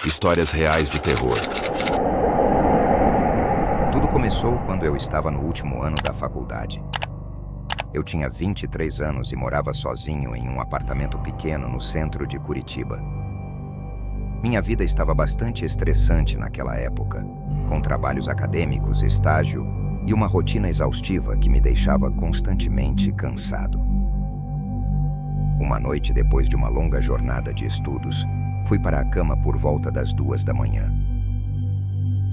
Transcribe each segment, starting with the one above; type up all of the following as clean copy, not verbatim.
Histórias reais de terror. Tudo começou quando eu estava no último ano da faculdade. Eu tinha 23 anos e morava sozinho em um apartamento pequeno no centro de Curitiba. Minha vida estava bastante estressante naquela época, com trabalhos acadêmicos, estágio e uma rotina exaustiva que me deixava constantemente cansado. Uma noite, depois de uma longa jornada de estudos, fui para a cama por volta das 2 da manhã.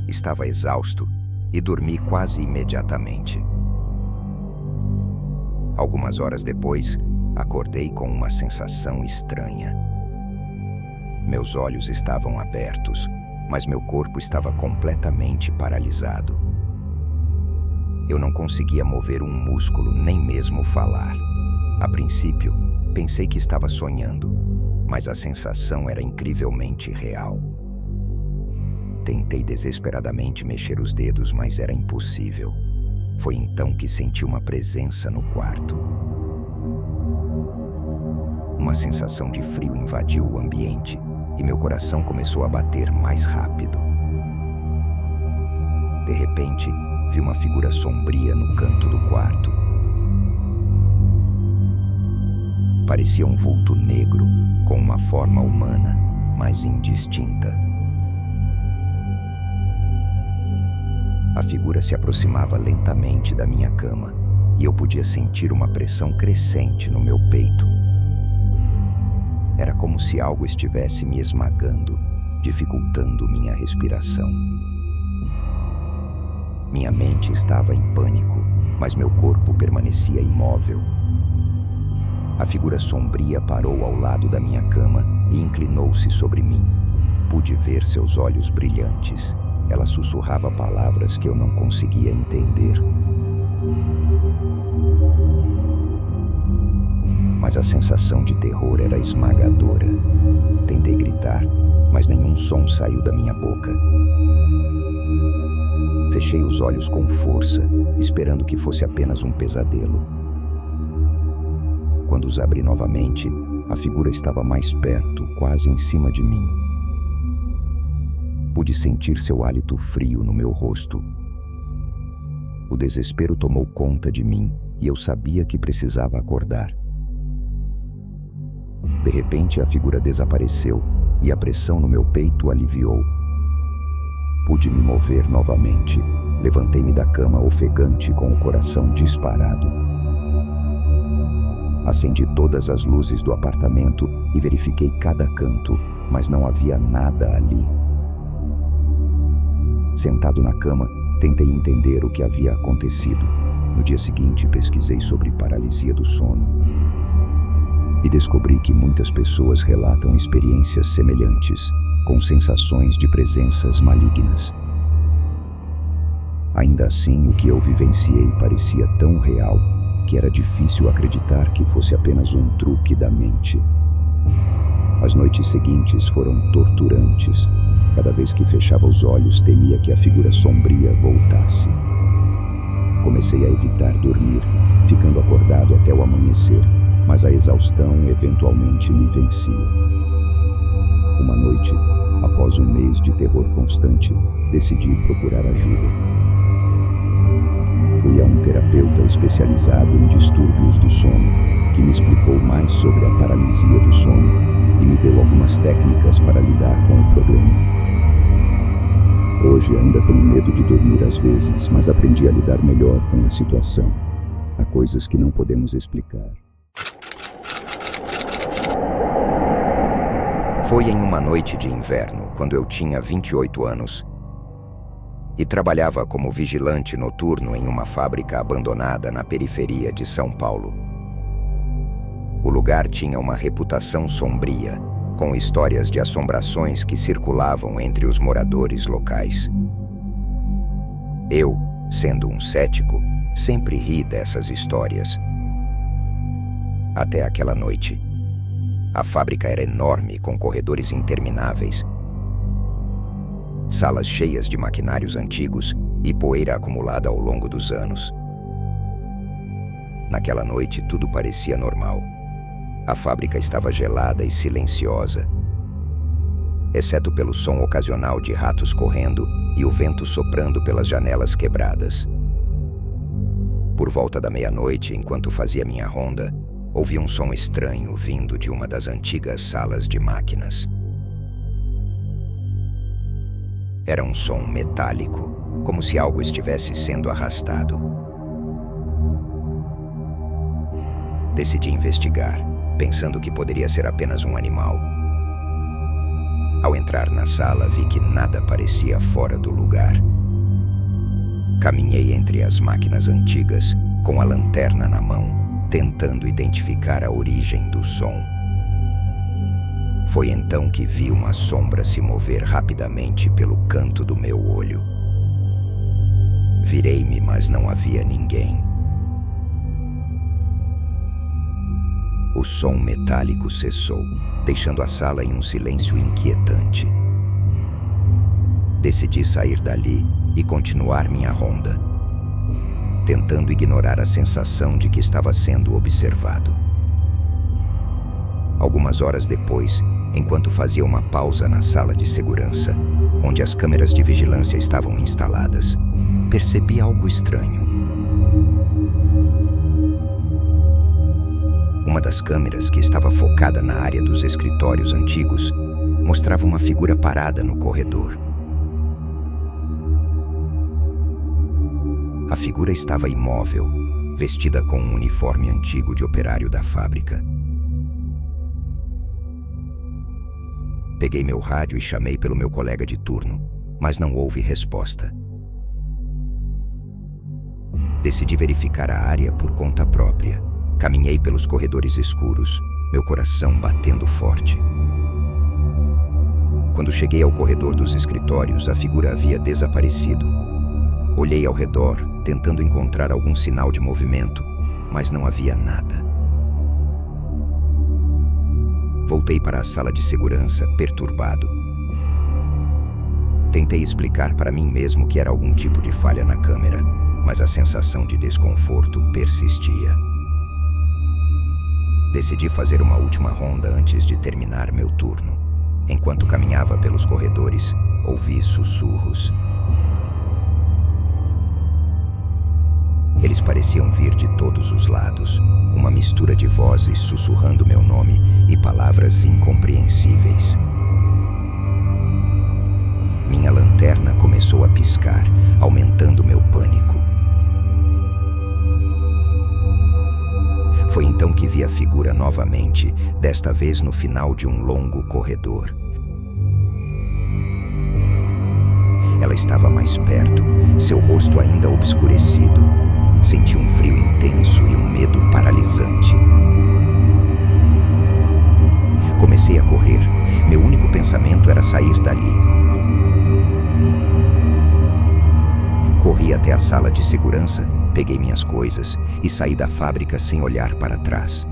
Estava exausto e dormi quase imediatamente. Algumas horas depois, acordei com uma sensação estranha. Meus olhos estavam abertos, mas meu corpo estava completamente paralisado. Eu não conseguia mover um músculo, nem mesmo falar. A princípio, pensei que estava sonhando, mas a sensação era incrivelmente real. Tentei desesperadamente mexer os dedos, mas era impossível. Foi então que senti uma presença no quarto. Uma sensação de frio invadiu o ambiente e meu coração começou a bater mais rápido. De repente, vi uma figura sombria no canto do quarto. Parecia um vulto negro, com uma forma humana, mas indistinta. A figura se aproximava lentamente da minha cama e eu podia sentir uma pressão crescente no meu peito. Era como se algo estivesse me esmagando, dificultando minha respiração. Minha mente estava em pânico, mas meu corpo permanecia imóvel. A figura sombria parou ao lado da minha cama e inclinou-se sobre mim. Pude ver seus olhos brilhantes. Ela sussurrava palavras que eu não conseguia entender. Mas a sensação de terror era esmagadora. Tentei gritar, mas nenhum som saiu da minha boca. Fechei os olhos com força, esperando que fosse apenas um pesadelo. Quando os abri novamente, a figura estava mais perto, quase em cima de mim. Pude sentir seu hálito frio no meu rosto. O desespero tomou conta de mim e eu sabia que precisava acordar. De repente, a figura desapareceu e a pressão no meu peito aliviou. Pude me mover novamente. Levantei-me da cama ofegante com o coração disparado. Acendi todas as luzes do apartamento e verifiquei cada canto, mas não havia nada ali. Sentado na cama, tentei entender o que havia acontecido. No dia seguinte, pesquisei sobre paralisia do sono. E descobri que muitas pessoas relatam experiências semelhantes, com sensações de presenças malignas. Ainda assim, o que eu vivenciei parecia tão real que era difícil acreditar que fosse apenas um truque da mente. As noites seguintes foram torturantes. Cada vez que fechava os olhos, temia que a figura sombria voltasse. Comecei a evitar dormir, ficando acordado até o amanhecer, mas a exaustão eventualmente me vencia. Uma noite, após um mês de terror constante, decidi procurar ajuda. Fui a um terapeuta especializado em distúrbios do sono, que me explicou mais sobre a paralisia do sono e me deu algumas técnicas para lidar com o problema. Hoje ainda tenho medo de dormir às vezes, mas aprendi a lidar melhor com a situação. Há coisas que não podemos explicar. Foi em uma noite de inverno, quando eu tinha 28 anos, e trabalhava como vigilante noturno em uma fábrica abandonada na periferia de São Paulo. O lugar tinha uma reputação sombria, com histórias de assombrações que circulavam entre os moradores locais. Eu, sendo um cético, sempre ri dessas histórias. Até aquela noite. A fábrica era enorme, com corredores intermináveis, salas cheias de maquinários antigos e poeira acumulada ao longo dos anos. Naquela noite, tudo parecia normal. A fábrica estava gelada e silenciosa. exceto pelo som ocasional de ratos correndo e o vento soprando pelas janelas quebradas. Por volta da meia-noite, enquanto fazia minha ronda, ouvi um som estranho vindo de uma das antigas salas de máquinas. Era um som metálico, como se algo estivesse sendo arrastado. Decidi investigar, pensando que poderia ser apenas um animal. Ao entrar na sala, vi que nada parecia fora do lugar. Caminhei entre as máquinas antigas, com a lanterna na mão, tentando identificar a origem do som. Foi então que vi uma sombra se mover rapidamente pelo canto do meu olho. Virei-me, mas não havia ninguém. O som metálico cessou, deixando a sala em um silêncio inquietante. Decidi sair dali e continuar minha ronda, tentando ignorar a sensação de que estava sendo observado. Algumas horas depois, enquanto fazia uma pausa na sala de segurança, onde as câmeras de vigilância estavam instaladas, percebi algo estranho. Uma das câmeras, que estava focada na área dos escritórios antigos, mostrava uma figura parada no corredor. A figura estava imóvel, vestida com um uniforme antigo de operário da fábrica. Peguei meu rádio e chamei pelo meu colega de turno, mas não houve resposta. Decidi verificar a área por conta própria. Caminhei pelos corredores escuros, meu coração batendo forte. Quando cheguei ao corredor dos escritórios, a figura havia desaparecido. Olhei ao redor, tentando encontrar algum sinal de movimento, mas não havia nada. Voltei para a sala de segurança, perturbado. Tentei explicar para mim mesmo que era algum tipo de falha na câmera, mas a sensação de desconforto persistia. Decidi fazer uma última ronda antes de terminar meu turno. Enquanto caminhava pelos corredores, ouvi sussurros. Eles pareciam vir de todos os lados, uma mistura de vozes sussurrando meu nome e palavras incompreensíveis. Minha lanterna começou a piscar, aumentando meu pânico. Foi então que vi a figura novamente, desta vez no final de um longo corredor. Ela estava mais perto, seu rosto ainda obscurecido. Senti um frio intenso e um medo paralisante. Comecei a correr. Meu único pensamento era sair dali. Corri até a sala de segurança, peguei minhas coisas e saí da fábrica sem olhar para trás.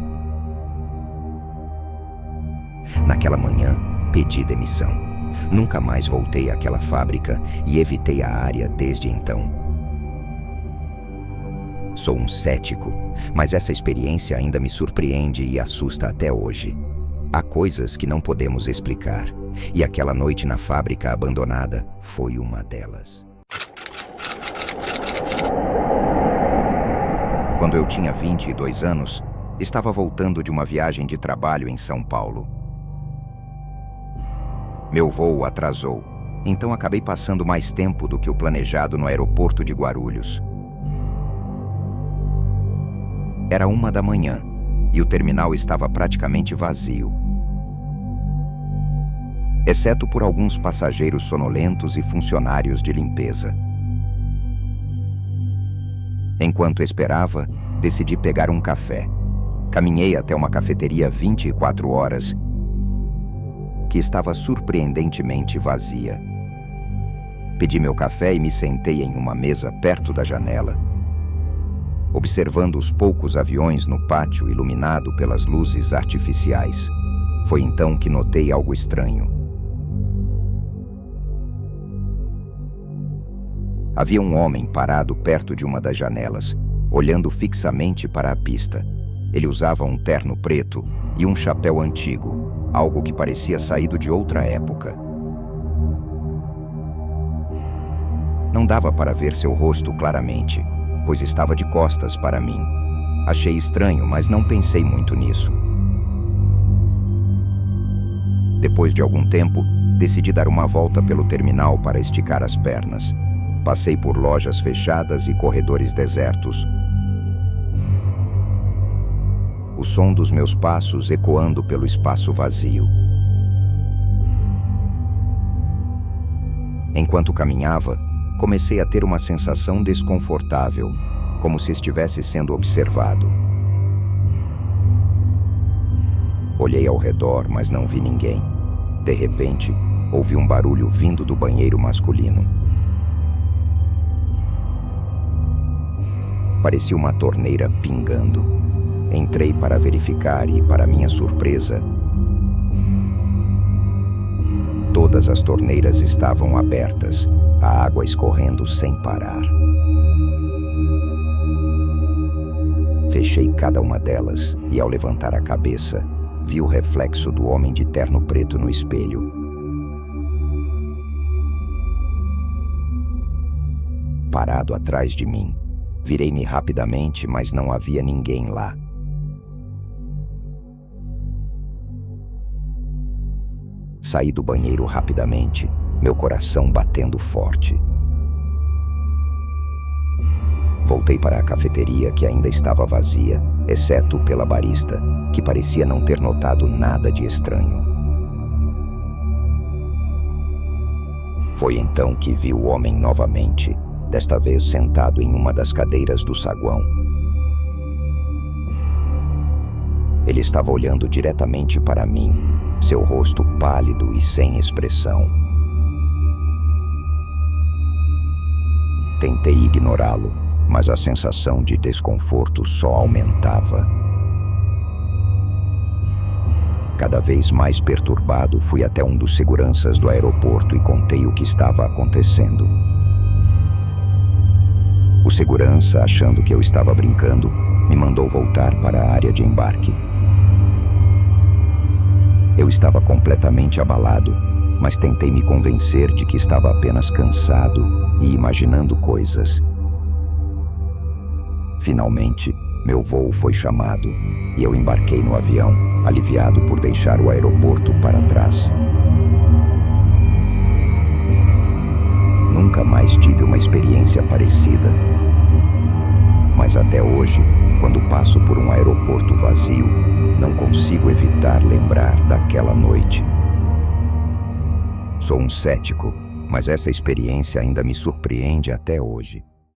Naquela manhã, pedi demissão. Nunca mais voltei àquela fábrica e evitei a área desde então. Sou um cético, mas essa experiência ainda me surpreende e assusta até hoje. Há coisas que não podemos explicar, e aquela noite na fábrica abandonada foi uma delas. Quando eu tinha 22 anos, estava voltando de uma viagem de trabalho em São Paulo. Meu voo atrasou, então acabei passando mais tempo do que o planejado no aeroporto de Guarulhos. Era 1 da manhã e o terminal estava praticamente vazio, exceto por alguns passageiros sonolentos e funcionários de limpeza. Enquanto esperava, decidi pegar um café. Caminhei até uma cafeteria 24 horas, que estava surpreendentemente vazia. Pedi meu café e me sentei em uma mesa perto da janela, observando os poucos aviões no pátio iluminado pelas luzes artificiais. Foi então que notei algo estranho. Havia um homem parado perto de uma das janelas, olhando fixamente para a pista. Ele usava um terno preto e um chapéu antigo, algo que parecia saído de outra época. Não dava para ver seu rosto claramente, pois estava de costas para mim. Achei estranho, mas não pensei muito nisso. Depois de algum tempo, decidi dar uma volta pelo terminal para esticar as pernas. Passei por lojas fechadas e corredores desertos. O som dos meus passos ecoando pelo espaço vazio. Enquanto caminhava, comecei a ter uma sensação desconfortável, como se estivesse sendo observado. Olhei ao redor, mas não vi ninguém. De repente, ouvi um barulho vindo do banheiro masculino. Parecia uma torneira pingando. Entrei para verificar e, para minha surpresa, todas as torneiras estavam abertas, a água escorrendo sem parar. Fechei cada uma delas e, ao levantar a cabeça, vi o reflexo do homem de terno preto no espelho. Parado atrás de mim, virei-me rapidamente, mas não havia ninguém lá. Saí do banheiro rapidamente, meu coração batendo forte. Voltei para a cafeteria, que ainda estava vazia, exceto pela barista, que parecia não ter notado nada de estranho. Foi então que vi o homem novamente, desta vez sentado em uma das cadeiras do saguão. Ele estava olhando diretamente para mim, seu rosto pálido e sem expressão. Tentei ignorá-lo, mas a sensação de desconforto só aumentava. Cada vez mais perturbado, fui até um dos seguranças do aeroporto e contei o que estava acontecendo. O segurança, achando que eu estava brincando, me mandou voltar para a área de embarque. Eu estava completamente abalado, mas tentei me convencer de que estava apenas cansado e imaginando coisas. Finalmente, meu voo foi chamado e eu embarquei no avião, aliviado por deixar o aeroporto para trás. Nunca mais tive uma experiência parecida. Mas até hoje, quando passo por um aeroporto vazio, não consigo evitar lembrar daquela noite. Sou um cético, mas essa experiência ainda me surpreende até hoje.